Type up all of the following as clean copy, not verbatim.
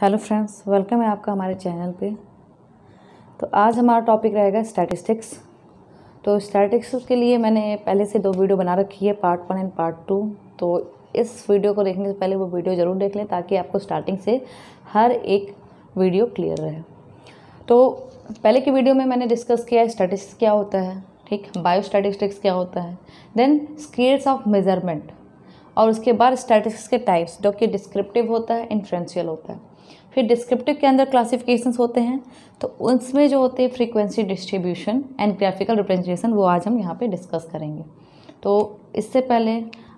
Hello friends, welcome है आपका हमारे चैनल पे। तो आज हमारा टॉपिक रहेगा स्टैटिस्टिक्स। तो स्टैटिस्टिक्स के लिए मैंने पहले से 2 वीडियो बना रखी है, पार्ट 1 एंड पार्ट 2। तो इस वीडियो को देखने से पहले वो वीडियो ज़रूर देख लें ताकि आपको स्टार्टिंग से हर एक वीडियो क्लियर रहे। तो पहले की वीडियो में मैंने डिस्कस किया है स्टैटिस्टिक्स क्या होता है, ठीक, बायोस्टैटिस्टिक्स क्या होता है, देन स्केल्स ऑफ मेजरमेंट, और उसके बाद स्टैटिस्टिक्स के टाइप्स जो कि डिस्क्रिप्टिव होता है, इन्फ्रेंशियल होता है। फिर डिस्क्रिप्टिव के अंदर क्लासिफिकेशंस होते हैं, तो उसमें जो होते हैं frequency distribution and graphical representation, वो आज हम यहाँ पे डिस्कस करेंगे। तो इससे पहले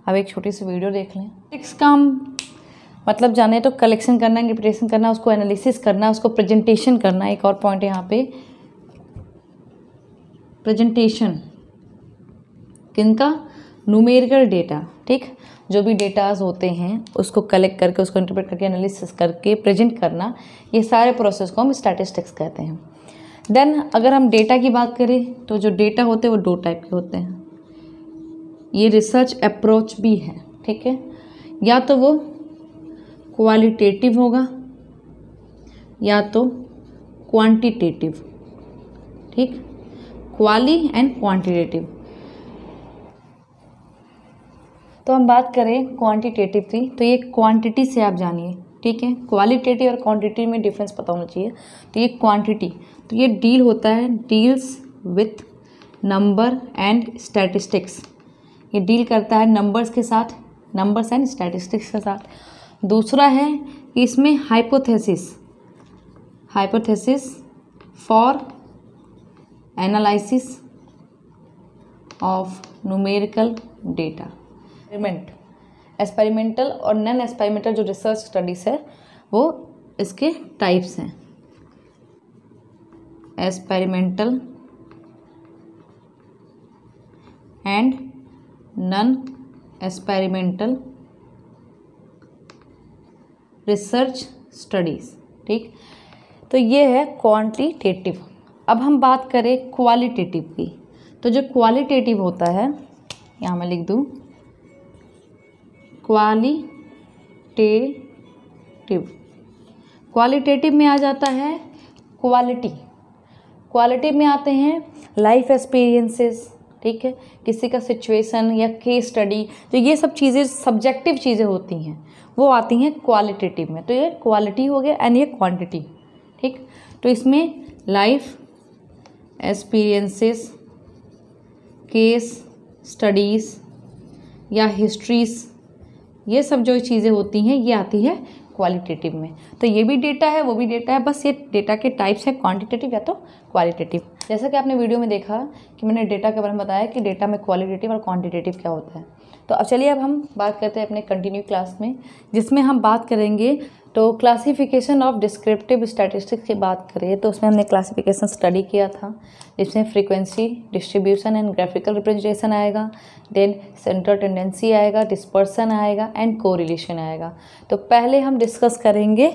अब एक छोटी सी वीडियो देख लें। स्टैटिस्टिक्स का हम मतलब जाने तो कलेक्शन करना, इंटरप्रिटेशन करना, उसको एनालिसिस करना, उसको प्रेजेंटेशन करना। एक और पॉइंट यहाँ पे, प्रेजेंटेशन किनका, न्यूमेरिकल डेटा, ठीक, जो भी डेटाज होते हैं उसको कलेक्ट करके, उसको इंटरप्रेट करके, एनालिसिस करके प्रेजेंट करना, ये सारे प्रोसेस को हम स्टैटिस्टिक्स कहते हैं। देन अगर हम डेटा की बात करें तो जो डेटा होते हैं वो 2 टाइप के होते हैं। ये रिसर्च अप्रोच भी है, ठीक है, या तो वो क्वालिटेटिव होगा या तो क्वांटिटेटिव, ठीक, क्वाली एंड क्वांटिटेटिव। तो हम बात करें क्वांटिटेटिव की, तो ये क्वांटिटी से आप जानिए, ठीक है। क्वालिटेटिव और क्वांटिटी में डिफरेंस पता होना चाहिए। तो ये क्वांटिटी, तो ये डील होता है, deals with number and statistics. ये डील करता है नंबर्स के साथ, नंबर्स एंड स्टैटिस्टिक्स के साथ। दूसरा है कि इसमें hypothesis for analysis of numerical data. Experimental और नॉन एक्सपेरिमेंटल जो रिसर्च स्टडीज़ है वो इसके टाइप्स हैं। Experimental and non experimental research studies, ठीक। तो ये है क्वांटिटेटिव। अब हम बात करें क्वालिटेटिव की, तो जो क्वालिटेटिव होता है, यहाँ मैं लिख दूँ क्वालिटेटिव में आ जाता है क्वालिटी में आते हैं लाइफ एक्सपीरियंसेस, ठीक है, किसी का सिचुएशन या केस स्टडी, तो ये सब चीज़ें सब्जेक्टिव चीज़ें होती हैं वो आती हैं क्वालिटेटिव में। तो ये क्वालिटी हो गया एंड ये क्वांटिटी, ठीक। तो इसमें लाइफ एक्सपीरियंसेस, केस स्टडीज़ या हिस्ट्रीज, ये सब जो चीज़ें होती हैं ये आती है क्वालिटेटिव में। तो ये भी डेटा है, वो भी डेटा है, बस ये डेटा के टाइप्स है, क्वांटिटेटिव या तो क्वालिटेटिव। जैसा कि आपने वीडियो में देखा कि मैंने डेटा के बारे में बताया कि डेटा में क्वालिटेटिव और क्वांटिटेटिव क्या होता है। तो अब चलिए अब हम बात करते हैं अपने कंटिन्यू क्लास में, जिसमें हम बात करेंगे तो क्लासिफिकेशन ऑफ डिस्क्रिप्टिव स्टैटिस्टिक्स की बात करें तो उसमें हमने क्लासिफिकेशन स्टडी किया था, जिसमें frequency distribution and graphical representation आएगा, देन सेंट्रल टेंडेंसी आएगा, डिस्पर्सन आएगा एंड कोरिलेशन आएगा। तो पहले हम डिस्कस करेंगे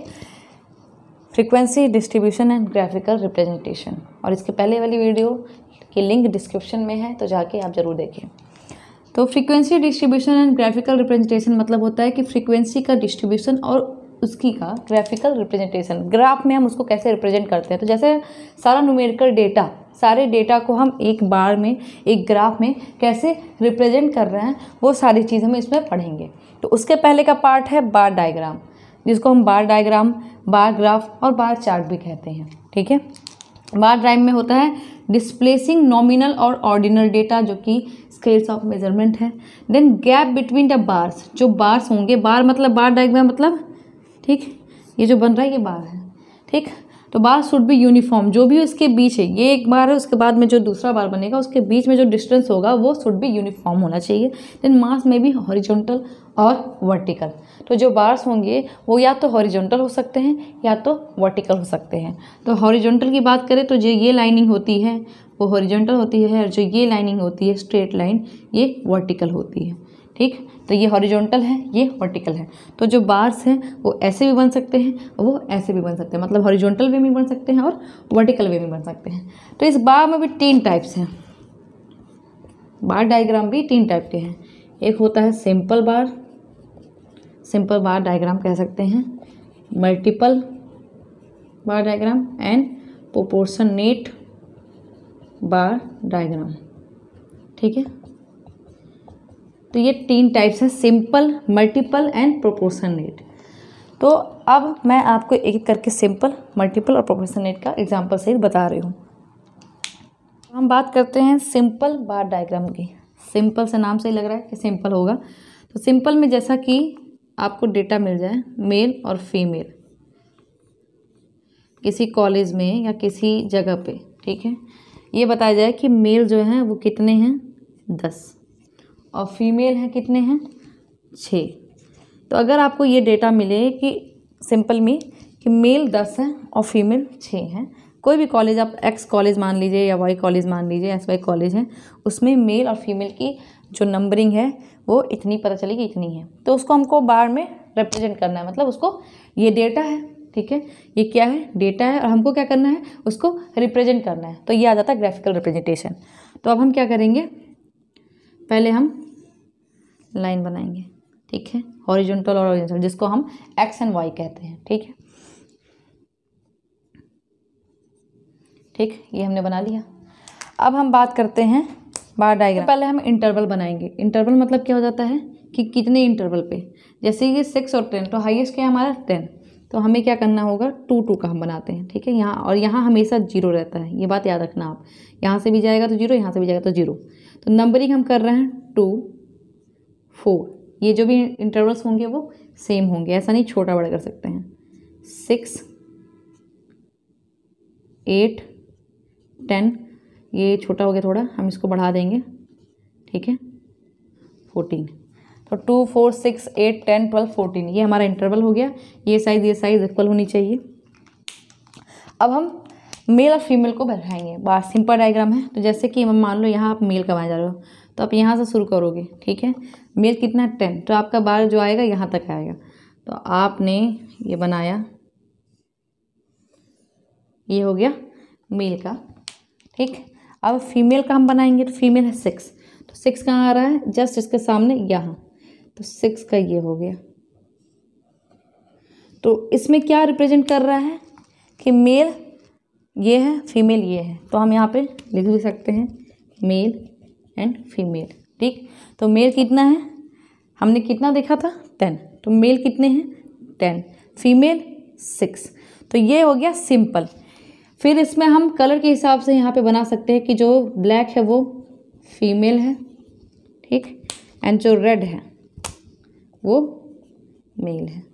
frequency distribution and graphical representation, और इसके पहले वाली वीडियो की लिंक डिस्क्रिप्शन में है, तो जाके आप ज़रूर देखें। तो frequency distribution and graphical representation मतलब होता है कि फ्रीक्वेंसी का डिस्ट्रीब्यूशन और उसकी का ग्राफिकल रिप्रेजेंटेशन, ग्राफ में हम उसको कैसे रिप्रेजेंट करते हैं। तो जैसे सारा न्यूमेरिकल डेटा, सारे डेटा को हम एक बार में, एक ग्राफ में कैसे रिप्रेजेंट कर रहे हैं, वो सारी चीज़ हम इसमें पढ़ेंगे। तो उसके पहले का पार्ट है बार डायग्राम, जिसको हम बार डायग्राम, बार ग्राफ और बार चार्ट भी कहते हैं, ठीक है। बार डायग्राम में होता है डिस्प्लेसिंग नॉमिनल और ऑर्डिनल डेटा, जो कि स्केल्स ऑफ मेजरमेंट है। Then gap between the bars, जो बार्स होंगे, बार मतलब बार डायग्राम मतलब, ठीक, ये जो बन रहा है ये बार है, ठीक। तो बार शुड बी यूनिफॉर्म, जो भी उसके बीच है, ये एक बार है, उसके बाद में जो दूसरा बार बनेगा उसके बीच में जो डिस्टेंस होगा वो शुड बी यूनिफॉर्म होना चाहिए। देन मास में भी हॉरिजॉन्टल और वर्टिकल, तो जो बार्स होंगे वो या तो हॉरिजॉन्टल हो सकते हैं या तो वर्टिकल हो सकते हैं। तो हॉरिजॉन्टल की बात करें तो जो ये लाइनिंग होती है वो हॉरिजॉन्टल होती है, और जो ये लाइनिंग होती है स्ट्रेट लाइन, ये वर्टिकल होती है, ठीक। तो ये हॉरिजॉन्टल है, ये वर्टिकल है। तो जो बार्स हैं वो ऐसे भी बन सकते हैं और वो ऐसे भी बन सकते हैं, मतलब हॉरिजॉन्टल वे में बन सकते हैं और वर्टिकल वे में बन सकते हैं। तो इस बार में भी 3 टाइप्स हैं, बार डायग्राम भी 3 टाइप के हैं। एक होता है सिंपल बार डायग्राम कह सकते हैं, multiple bar diagram and proportionate bar diagram. ठीक है, तो ये 3 टाइप्स हैं, सिंपल, मल्टीपल एंड प्रोपोर्शनेट। तो अब मैं आपको एक एक करके सिंपल, मल्टीपल और प्रोपोर्शनेट का एग्जांपल से बता रही हूँ। हम बात करते हैं सिंपल बार डायग्राम की। सिंपल से नाम से ही लग रहा है कि सिंपल होगा। तो सिंपल में जैसा कि आपको डेटा मिल जाए मेल और फीमेल किसी कॉलेज में या किसी जगह पे, ठीक है, ये बताया जाए कि मेल जो हैं वो कितने हैं 10 और फीमेल हैं कितने हैं 6। तो अगर आपको ये डेटा मिले कि सिंपल में कि मेल 10 हैं और फीमेल 6 हैं, कोई भी कॉलेज आप एक्स कॉलेज मान लीजिए या वाई कॉलेज मान लीजिए, एस वाई कॉलेज है, उसमें मेल और फीमेल की जो नंबरिंग है वो इतनी पता चली कि इतनी है, तो उसको हमको बार में रिप्रेजेंट करना है। मतलब उसको ये डेटा है, ठीक है, ये क्या है डेटा है, और हमको क्या करना है उसको रिप्रेजेंट करना है। तो ये आ जाता है ग्राफिकल रिप्रेजेंटेशन। तो अब हम क्या करेंगे, पहले हम लाइन बनाएंगे, ठीक है, हॉरिजॉन्टल और हॉरिजॉन्टल, जिसको हम एक्स एंड वाई कहते हैं। ठीक है, ठीक, ये हमने बना लिया। अब हम बात करते हैं बार डायग्राम। पहले हम इंटरवल बनाएंगे। इंटरवल मतलब क्या हो जाता है कि कितने इंटरवल पे, जैसे ये 6 और 10, तो हाईएस्ट क्या है हमारा 10, तो हमें क्या करना होगा 2 का हम बनाते हैं। ठीक है, यहाँ और यहाँ हमेशा 0 रहता है, ये बात याद रखना आप, यहाँ से भी जाएगा तो 0, यहाँ से भी जाएगा तो 0। तो नंबरिंग हम कर रहे हैं 2 4, ये जो भी इंटरवल्स होंगे वो सेम होंगे, ऐसा नहीं छोटा बड़ा कर सकते हैं। 6 8 10, ये छोटा हो गया थोड़ा, हम इसको बढ़ा देंगे। ठीक है, 14। तो 2 4 6 8 10 12 14, ये हमारा इंटरवल हो गया। ये साइज इक्वल होनी चाहिए। अब हम मेल और फीमेल को बढ़ाएंगे। बात सिंपल डायग्राम है, तो जैसे कि मान लो यहाँ आप मेल कमाए जा रहे हो, तो आप यहाँ से शुरू करोगे। ठीक है, मेल कितना है 10, तो आपका बार जो आएगा यहाँ तक आएगा। तो आपने ये बनाया, ये हो गया मेल का। ठीक, अब फीमेल का हम बनाएंगे, तो फीमेल है 6, तो 6 कहाँ आ रहा है जस्ट इसके सामने यहाँ, तो 6 का ये हो गया। तो इसमें क्या रिप्रेजेंट कर रहा है कि मेल ये है, फीमेल ये है, तो हम यहाँ पे लिख भी सकते हैं मेल एंड फीमेल। ठीक, तो मेल कितना है, हमने कितना देखा था 10, तो मेल कितने हैं 10, फीमेल 6। तो ये हो गया सिंपल। फिर इसमें हम कलर के हिसाब से यहाँ पे बना सकते हैं कि जो ब्लैक है वो फीमेल है, ठीक, एंड जो रेड है वो मेल है।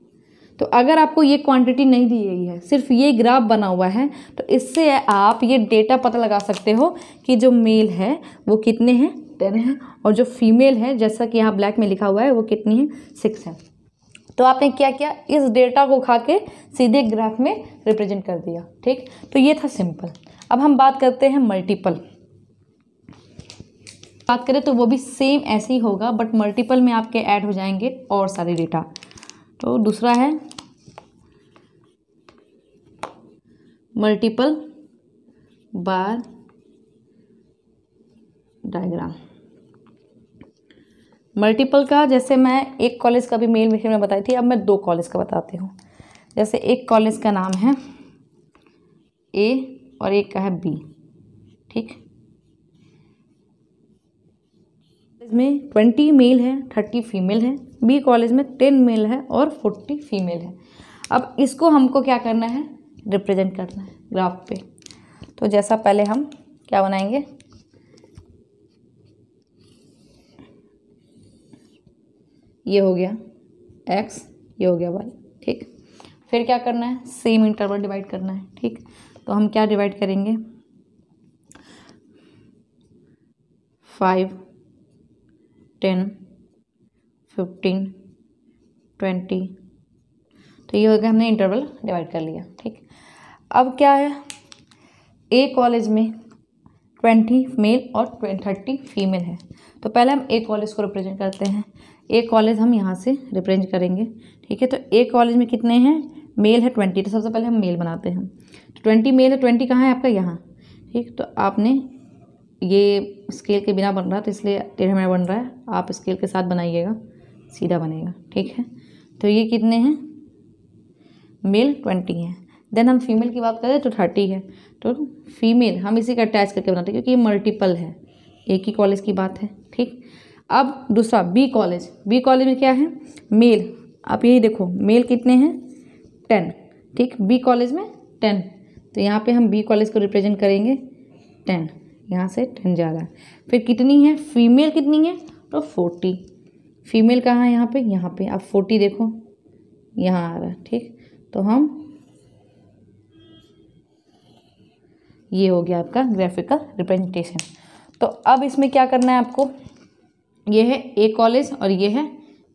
तो अगर आपको ये क्वांटिटी नहीं दी गई है, सिर्फ ये ग्राफ बना हुआ है, तो इससे आप ये डेटा पता लगा सकते हो कि जो मेल है वो कितने हैं 10 है, और जो फीमेल है जैसा कि यहाँ ब्लैक में लिखा हुआ है वो कितनी है 6 है। तो आपने क्या किया, इस डेटा को खा के सीधे ग्राफ में रिप्रेजेंट कर दिया। ठीक, तो ये था सिंपल। अब हम बात करते हैं मल्टीपल। बात करें तो वो भी सेम ऐसे ही होगा, बट मल्टीपल में आपके ऐड हो जाएंगे और सारे डेटा। तो दूसरा है मल्टीपल बार डायग्राम। मल्टीपल का जैसे मैं एक कॉलेज का भी मेल मिशन में बताई थी, अब मैं 2 कॉलेज का बताती हूँ। जैसे एक कॉलेज का नाम है ए और एक का है बी। ठीक, इसमें 20 मेल है 30 फीमेल है, बी कॉलेज में 10 मेल है और 40 फीमेल है। अब इसको हमको क्या करना है, रिप्रेजेंट करना है ग्राफ पे। तो जैसा पहले हम क्या बनाएंगे, ये हो गया x, ये हो गया y। ठीक, फिर क्या करना है, सेम इंटरवल डिवाइड करना है। ठीक, तो हम क्या डिवाइड करेंगे 5 10 15 20, तो ये हो गया, हमने इंटरवल डिवाइड कर लिया। ठीक, अब क्या है, ए कॉलेज में 20 मेल और 30 फीमेल है, तो पहले हम ए कॉलेज को रिप्रेजेंट करते हैं। ए कॉलेज हम यहाँ से रिप्रेजेंट करेंगे। ठीक है, तो ए कॉलेज में कितने हैं, मेल है 20, तो सबसे पहले हम मेल बनाते हैं। तो 20 मेल है, 20 कहाँ है आपका यहाँ। ठीक, तो आपने ये स्केल के बिना बन रहा, तो इसलिए टेढ़ा मेढ़ा बन रहा है, आप स्केल के साथ बनाइएगा, सीधा बनेगा। ठीक है, तो ये कितने हैं, मेल 20 हैं। देन हम फीमेल की बात करें तो 30 है, तो फीमेल हम इसी का अटैच करके बनाते हैं क्योंकि ये मल्टीपल है, एक ही कॉलेज की बात है। ठीक, अब दूसरा बी कॉलेज। बी कॉलेज में क्या है, मेल। आप यही देखो मेल कितने हैं, 10। ठीक, बी कॉलेज में 10, तो यहाँ पे हम बी कॉलेज को रिप्रेजेंट करेंगे 10, यहाँ से 10 जा रहा है। फिर कितनी है फीमेल, कितनी है, तो 40। फीमेल कहाँ है, यहाँ पे, यहाँ पे। आप 40 देखो यहाँ आ रहा है। ठीक, तो हम, ये हो गया आपका ग्राफिकल रिप्रेजेंटेशन। तो अब इसमें क्या करना है आपको, ये है ए कॉलेज और ये है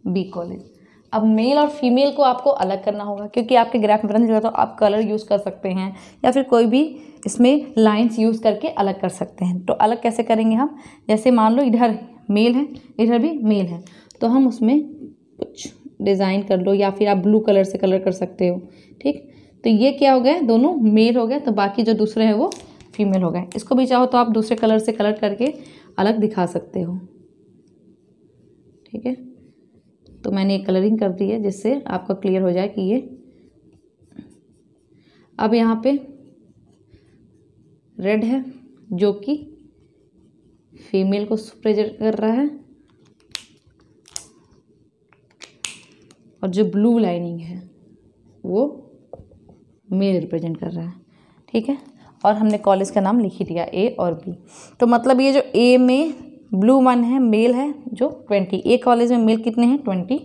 बी कॉलेज। अब मेल और फीमेल को आपको अलग करना होगा क्योंकि आपके ग्राफ में पता नहीं चला, तो आप कलर यूज़ कर सकते हैं या फिर कोई भी इसमें लाइंस यूज़ करके अलग कर सकते हैं। तो अलग कैसे करेंगे हम, जैसे मान लो इधर मेल है, इधर भी मेल है, तो हम उसमें कुछ डिज़ाइन कर लो या फिर आप ब्लू कलर से कलर कर सकते हो। ठीक, तो ये क्या हो गया, दोनों मेल हो गए, तो बाकी जो दूसरे हैं वो फीमेल हो गए। इसको भी चाहो तो आप दूसरे कलर से कलर करके अलग दिखा सकते हो। ठीक है, तो मैंने एक कलरिंग कर दी है जिससे आपका क्लियर हो जाए कि ये। अब यहाँ पे रेड है जो कि फीमेल को रिप्रेजेंट कर रहा है, और जो ब्लू लाइनिंग है वो मेल रिप्रेजेंट कर रहा है। ठीक है, और हमने कॉलेज का नाम लिख ही दिया ए और बी। तो मतलब ये जो ए में ब्लू वन है, मेल है जो 20, ए कॉलेज में मेल कितने हैं 20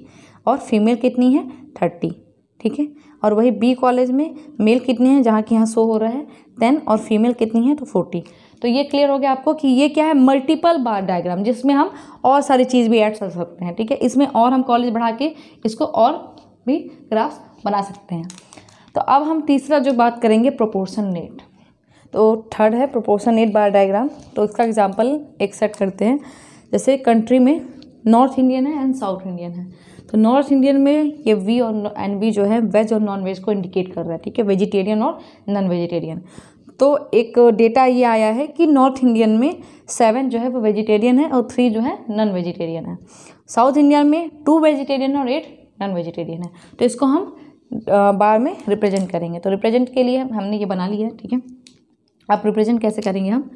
और फीमेल कितनी है 30। ठीक है, और वही बी कॉलेज में मेल कितने हैं, जहाँ कि यहाँ शो हो रहा है 10 और फीमेल कितनी है तो 40। तो ये क्लियर हो गया आपको कि ये क्या है, मल्टीपल बार डायग्राम, जिसमें हम और सारी चीज़ भी ऐड कर सकते हैं। ठीक है, इसमें और हम कॉलेज बढ़ा के इसको और भी ग्राफ्स बना सकते हैं। तो अब हम तीसरा जो बात करेंगे प्रोपोर्शनेट। तो थर्ड है प्रोपोर्शनेट बार डायग्राम। तो इसका एग्जांपल एक सेट करते हैं, जैसे कंट्री में नॉर्थ इंडियन है एंड साउथ इंडियन है। तो नॉर्थ इंडियन में ये वी और एंड वी जो है वेज और नॉन वेज को इंडिकेट कर रहा है। ठीक है, वेजिटेरियन और नॉन वेजिटेरियन। तो एक डेटा ये आया है कि नॉर्थ इंडियन में 7 जो है वो वेजिटेरियन है और 3 जो है नॉन वेजिटेरियन है। साउथ इंडियन में 2 वेजिटेरियन और 8 नॉन वेजिटेरियन है। तो इसको हम बार में रिप्रेजेंट करेंगे। तो रिप्रेजेंट के लिए हमने ये बना लिया है। ठीक है, आप रिप्रेजेंट कैसे करेंगे, हम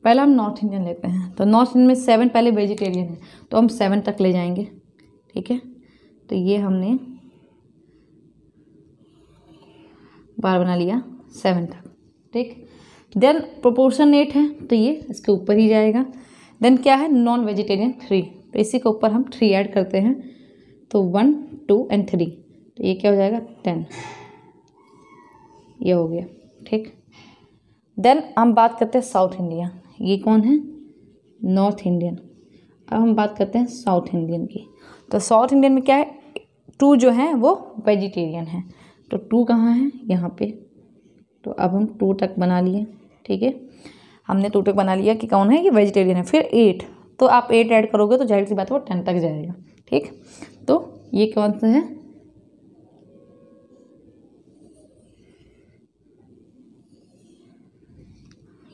पहले हम नॉर्थ इंडियन लेते हैं। तो नॉर्थ इंडियन में 7 पहले वेजिटेरियन है, तो हम 7 तक ले जाएंगे। ठीक है, तो ये हमने बार बना लिया 7 तक। ठीक, देन प्रोपोर्शनेट है तो ये इसके ऊपर ही जाएगा। देन क्या है, नॉन वेजिटेरियन 3, तो इसी के ऊपर हम 3 ऐड करते हैं, तो 1 2 एंड 3, तो ये क्या हो जाएगा 10, ये हो गया। ठीक, देन हम बात करते हैं साउथ इंडिया। ये कौन है, नॉर्थ इंडियन। अब हम बात करते हैं साउथ इंडियन की। तो साउथ इंडियन में क्या है, 2 जो है वो वेजिटेरियन है, तो 2 कहाँ है, यहाँ पे। तो अब हम 2 तक बना लिए। ठीक है, हमने 2 तक बना लिया कि कौन है, कि वेजिटेरियन है। फिर 8, तो आप 8 ऐड करोगे तो जाहिर सी बात है वो 10 तक जाएगा। ठीक, तो ये कौन सा है,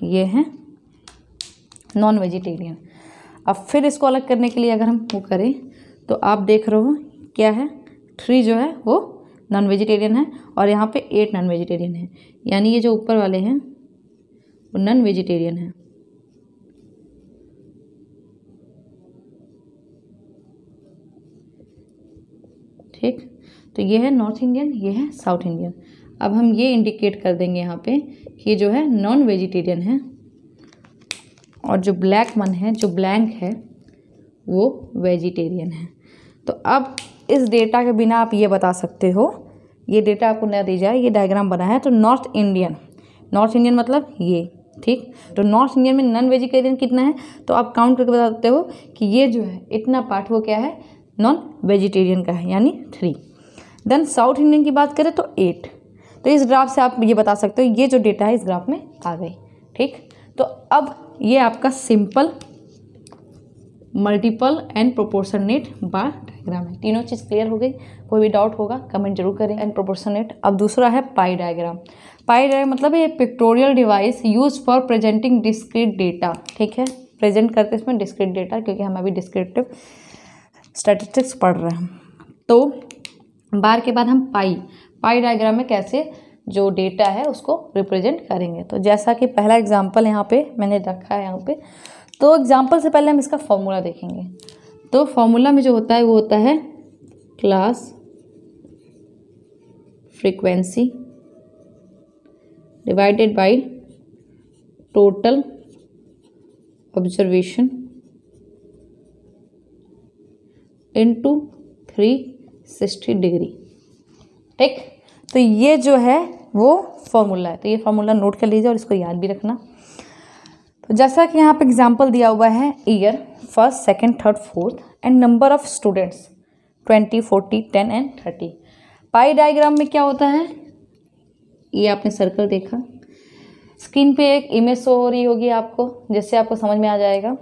ये है नॉन वेजिटेरियन। अब फिर इसको अलग करने के लिए अगर हम वो करें तो आप देख रहे हो क्या है, 3 जो है वो नॉन वेजिटेरियन है और यहाँ पे 8 नॉन वेजिटेरियन है, यानी ये जो ऊपर वाले हैं वो नॉन वेजिटेरियन है। ठीक, तो ये है नॉर्थ इंडियन, ये है साउथ इंडियन। अब हम ये इंडिकेट कर देंगे यहाँ पे कि ये जो है नॉन वेजिटेरियन है और जो ब्लैक वन है, जो ब्लैंक है, वो वेजिटेरियन है। तो अब इस डेटा के बिना आप ये बता सकते हो, ये डेटा आपको न दी जाए, ये डायग्राम बना है तो नॉर्थ इंडियन मतलब ये। ठीक, तो नॉर्थ इंडियन में नॉन वेजिटेरियन कितना है, तो आप काउंट करके बता सकते हो कि ये जो है इतना पार्ट वो क्या है, नॉन वेजिटेरियन का है, यानी 3। देन साउथ इंडियन की बात करें तो 8। तो इस ग्राफ से आप ये बता सकते हो ये जो डेटा है इस ग्राफ में आ गई। ठीक, तो अब ये आपका simple multiple and proportionate bar diagram है। तीनों चीज़ क्लियर हो गई, कोई भी डाउट होगा कमेंट जरूर करें। And proportionate. अब दूसरा है पाई डायग्राम। पाई डायग्राम मतलब ये pictorial device use for presenting discrete data. ठीक है, प्रेजेंट करते इसमें डिस्क्रीट डेटा, क्योंकि हम अभी डिस्क्रिप्टिव स्टैटिस्टिक्स पढ़ रहे हैं। तो बार के बाद हम पाई डायग्राम में कैसे जो डेटा है उसको रिप्रेजेंट करेंगे। तो जैसा कि पहला एग्जाम्पल यहाँ पे मैंने रखा है यहाँ पे, तो एग्जाम्पल से पहले हम इसका फॉर्मूला देखेंगे। तो फॉर्मूला में जो होता है वो होता है class frequency divided by total observation into 360 degree. ठीक, तो ये जो है वो फॉर्मूला है। तो ये फॉर्मूला नोट कर लीजिए और इसको याद भी रखना। तो जैसा कि यहाँ पे एग्जाम्पल दिया हुआ है, year 1st, 2nd, 3rd, 4th and number of students 20, 40, 10 and 30। Pi diagram में क्या होता है, ये आपने सर्कल देखा, स्क्रीन पे एक इमेज शो हो रही होगी आपको, जिससे आपको समझ में आ जाएगा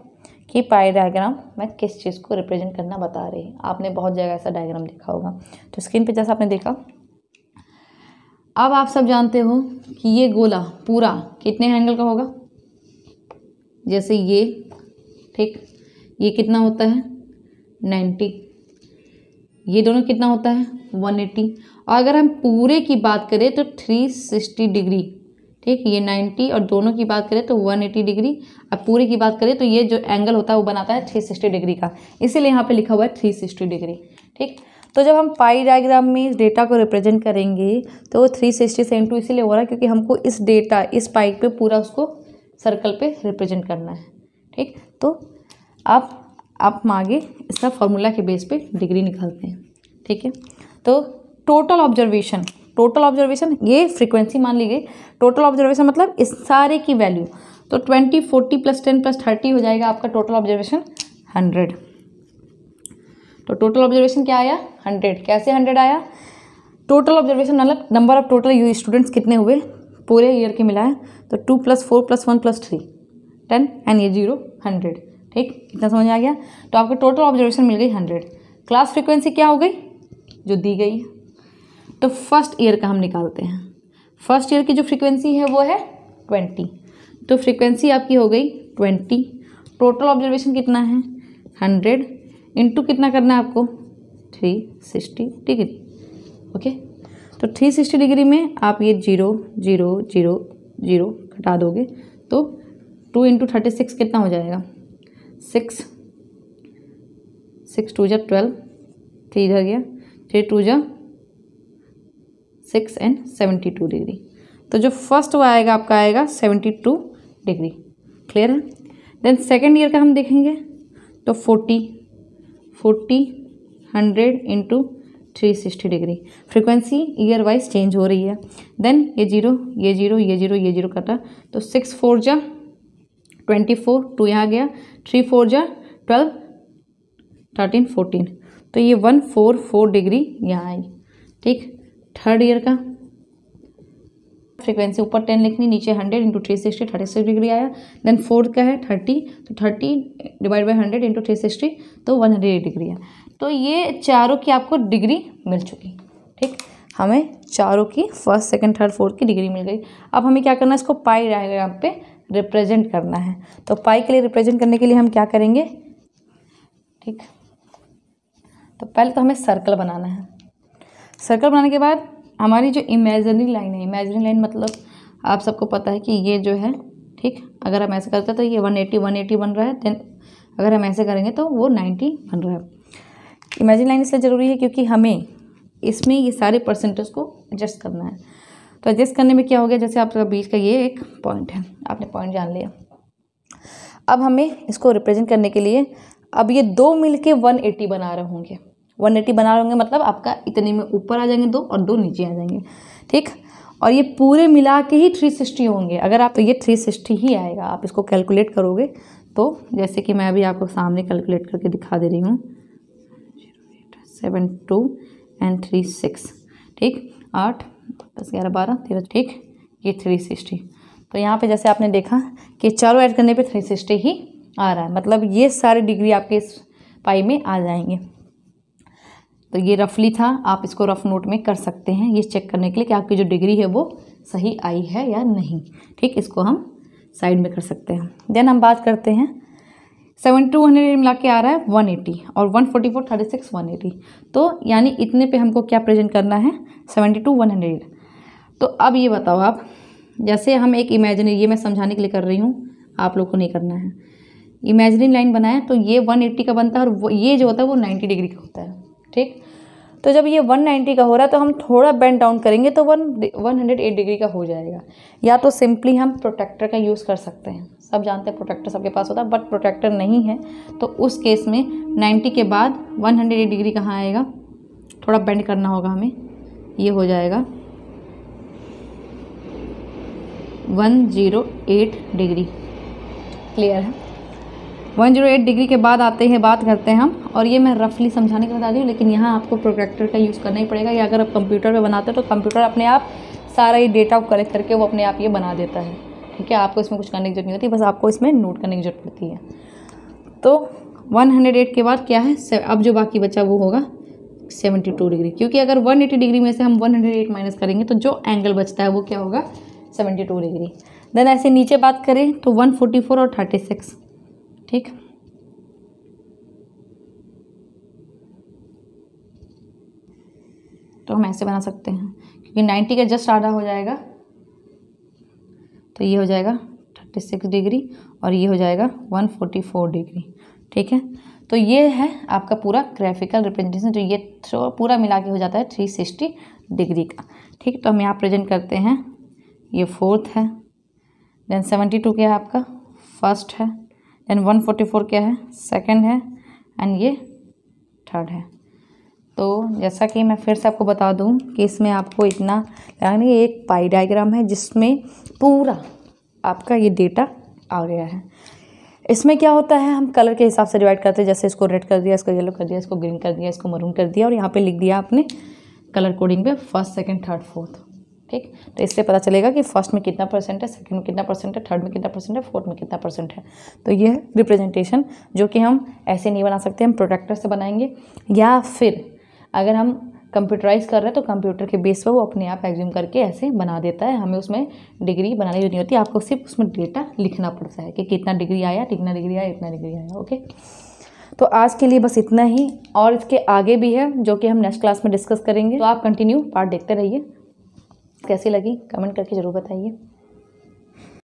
कि पाई डायग्राम में किस चीज़ को रिप्रेजेंट करना बता रही है। आपने बहुत जगह ऐसा डायग्राम देखा होगा। तो स्क्रीन पे जैसा आपने देखा, अब आप सब जानते हो कि ये गोला पूरा कितने एंगल का होगा। जैसे ये, ठीक, ये कितना होता है 90, ये दोनों कितना होता है 180। और अगर हम पूरे की बात करें तो 360 डिग्री। ठीक, ये 90 और दोनों की बात करें तो 180 डिग्री। अब पूरे की बात करें तो ये जो एंगल होता है वो बनाता है 360 डिग्री का, इसीलिए यहाँ पे लिखा हुआ है 360 डिग्री। ठीक, तो जब हम पाई डायग्राम में इस डेटा को रिप्रेजेंट करेंगे तो वो 360 से इंटू इसीलिए हो रहा है क्योंकि हमको इस डेटा, इस पाई पे पूरा उसको सर्कल पे रिप्रेजेंट करना है। ठीक, तो आप आगे इसका फॉर्मूला के बेस पे डिग्री निकालते हैं। ठीक है, तो टोटल ऑब्जर्वेशन ये फ्रीक्वेंसी मान ली गई। टोटल ऑब्जर्वेशन मतलब इस सारे की वैल्यू, तो 20, 40 + 10 + 30 हो जाएगा आपका टोटल ऑब्जर्वेशन 100। तो टोटल ऑब्जर्वेशन क्या आया 100। कैसे 100 आया, टोटल ऑब्जर्वेशन मतलब नंबर ऑफ टोटल स्टूडेंट्स कितने हुए पूरे ईयर के मिलाए, तो 2 + 4 + 1 + 3 10 एंड ये 0 100। ठीक, कितना समझ आ गया। तो आपको टोटल ऑब्जर्वेशन मिल गई 100। क्लास फ्रीक्वेंसी क्या हो गई जो दी गई है। तो फर्स्ट ईयर का हम निकालते हैं। फर्स्ट ईयर की जो फ्रीक्वेंसी है वो है 20। तो फ्रीक्वेंसी आपकी हो गई 20। टोटल ऑब्जर्वेशन कितना है 100 इंटू कितना करना है आपको 360 डिग्री। ओके, तो 360 डिग्री में आप ये 0 0 0 0 घटा दोगे तो 2 × 36 कितना हो जाएगा 6 6 2 = 12, 3 इधर गया, 3 2 = 6 एंड 72 डिग्री। तो जो फर्स्ट वो आएगा आपका आएगा 72 डिग्री। क्लियर है। देन सेकेंड ईयर का हम देखेंगे तो 40 100 into 360 degree. Frequency year wise change हो रही है। देन ये 0 ये 0 ये 0 ये 0 कटा, तो 6 4 = 24, 2 यहाँ गया, 3 4 = 12, 13 14, तो ये 144 डिग्री यहाँ आई। ठीक, थर्ड ईयर का फ्रीक्वेंसी ऊपर 10 लिखनी, नीचे 100 इंटू 360 36 डिग्री आया। देन फोर्थ का है 30, तो 30 डिवाइड बाई 100 इंटू 360 तो 108 डिग्री है। तो ये चारों की आपको डिग्री मिल चुकी। ठीक, हमें चारों की फर्स्ट सेकंड थर्ड फोर्थ की डिग्री मिल गई। अब हमें क्या करना है, इसको पाई डायग्राम पे रिप्रेजेंट करना है। तो पाई के लिए रिप्रेजेंट करने के लिए हम क्या करेंगे, ठीक, तो पहले तो हमें सर्कल बनाना है। सर्कल बनाने के बाद हमारी जो इमेजिनरी लाइन है, इमेजिनरी लाइन मतलब आप सबको पता है कि ये जो है, ठीक, अगर हम ऐसे करते हैं तो ये 180 बन रहा है। देन अगर हम ऐसे करेंगे तो वो 90 बन रहा है। इमेजिनरी लाइन इसलिए ज़रूरी है क्योंकि हमें इसमें ये सारे परसेंटेज को एडजस्ट करना है। तो एडजस्ट करने में क्या हो गया, जैसे आपका बीच का ये एक पॉइंट है, आपने पॉइंट जान लिया। अब हमें इसको रिप्रेजेंट करने के लिए अब ये दो मिलके 180 बना रहे होंगे। 180 बना रहे होंगे मतलब आपका इतने में ऊपर आ जाएंगे दो और दो नीचे आ जाएंगे। ठीक, और ये पूरे मिला के ही 360 होंगे। अगर आप, तो ये 360 ही आएगा। आप इसको कैलकुलेट करोगे तो जैसे कि मैं अभी आपको सामने कैलकुलेट करके दिखा दे रही हूँ, 7 2 एंड 3 6, ठीक, 8 10 11 12 13, ठीक, ये 360। तो यहाँ पे जैसे आपने देखा कि चारों ऐड करने पे 360 ही आ रहा है, मतलब ये सारी डिग्री आपके इस पाई में आ जाएंगे। तो ये रफली था, आप इसको रफ नोट में कर सकते हैं ये चेक करने के लिए कि आपकी जो डिग्री है वो सही आई है या नहीं। ठीक, इसको हम साइड में कर सकते हैं। देन हम बात करते हैं 7 मिला के आ रहा है 180 और 144 36 180। तो यानी इतने पे हमको क्या प्रेजेंट करना है 72 100। तो अब ये बताओ आप, जैसे हम एक इमेजिनरी, ये मैं समझाने के लिए कर रही हूँ, आप लोग को नहीं करना है। इमेजिनरी लाइन बनाए तो ये 180 का बनता है और ये जो होता है वो 90 डिग्री का होता है, ठीक। तो जब ये 190 का हो रहा है तो हम थोड़ा बेंड डाउन करेंगे तो 108 डिग्री का हो जाएगा। या तो सिंपली हम प्रोटेक्टर का यूज़ कर सकते हैं, सब जानते हैं प्रोटेक्टर सबके पास होता है, बट प्रोटेक्टर नहीं है तो उस केस में 90 के बाद 108 डिग्री कहाँ आएगा, थोड़ा बेंड करना होगा हमें, ये हो जाएगा 108 डिग्री। क्लियर है? 108 डिग्री के बाद आते हैं, बात करते हैं हम, और ये मैं रफली समझाने के बता दी हूँ, लेकिन यहाँ आपको प्रोटेक्टर का यूज़ करना ही पड़ेगा। या अगर आप कंप्यूटर पे बनाते हो तो कंप्यूटर अपने आप सारा ये डेटा को कलेक्ट करके वो अपने आप ये बना देता है, ठीक है। आपको इसमें कुछ करने की जरूरत नहीं होती, बस आपको इसमें नोट करने की जरूरत पड़ती है। तो 108 के बाद क्या है, अब जो बाकी बचा वो होगा 72 डिग्री, क्योंकि अगर 180 डिग्री में से हम 108 माइनस करेंगे तो जो एंगल बचता है वो क्या होगा, 72 डिग्री। देन ऐसे नीचे बात करें तो 144 और 36, ठीक। तो हम ऐसे बना सकते हैं, क्योंकि 90 का जस्ट आधा हो जाएगा, तो ये हो जाएगा 36 डिग्री और ये हो जाएगा 144 डिग्री, ठीक है। तो ये है आपका पूरा ग्राफिकल रिप्रेजेंटेशन, जो ये पूरा मिला के हो जाता है 360 डिग्री का, ठीक। तो हम यहाँ प्रेजेंट करते हैं, ये फोर्थ है, देन 72 क्या है आपका फर्स्ट है, देन 144 क्या है सेकंड है, एंड ये थर्ड है। तो जैसा कि मैं फिर से आपको बता दूं कि इसमें आपको इतना यानी एक पाई डायग्राम है जिसमें पूरा आपका ये डेटा आ गया है। इसमें क्या होता है, हम कलर के हिसाब से डिवाइड करते हैं, जैसे इसको रेड कर दिया, इसको येलो कर दिया, इसको ग्रीन कर दिया, इसको मरून कर दिया, और यहाँ पे लिख दिया आपने कलर कोडिंग पे फर्स्ट सेकंड थर्ड फोर्थ, ठीक। तो इससे पता चलेगा कि फर्स्ट में कितना परसेंट है, सेकंड में कितना परसेंट है, थर्ड में कितना परसेंट है, फोर्थ में कितना परसेंट है। तो ये है रिप्रेजेंटेशन, जो कि हम ऐसे नहीं बना सकते, हम प्रोटेक्टर से बनाएंगे, या फिर अगर हम कंप्यूटराइज कर रहे हैं तो कंप्यूटर के बेस पर वो अपने आप एग्ज्यूम करके ऐसे बना देता है, हमें उसमें डिग्री बनाने की नहीं होती, आपको सिर्फ उसमें डेटा लिखना पड़ता है कि कितना डिग्री आया, इतना डिग्री आया, इतना डिग्री आया, ओके। तो आज के लिए बस इतना ही, और इसके आगे भी है जो कि हम नेक्स्ट क्लास में डिस्कस करेंगे। तो आप कंटिन्यू पार्ट देखते रहिए। कैसी लगी कमेंट करके ज़रूर बताइए।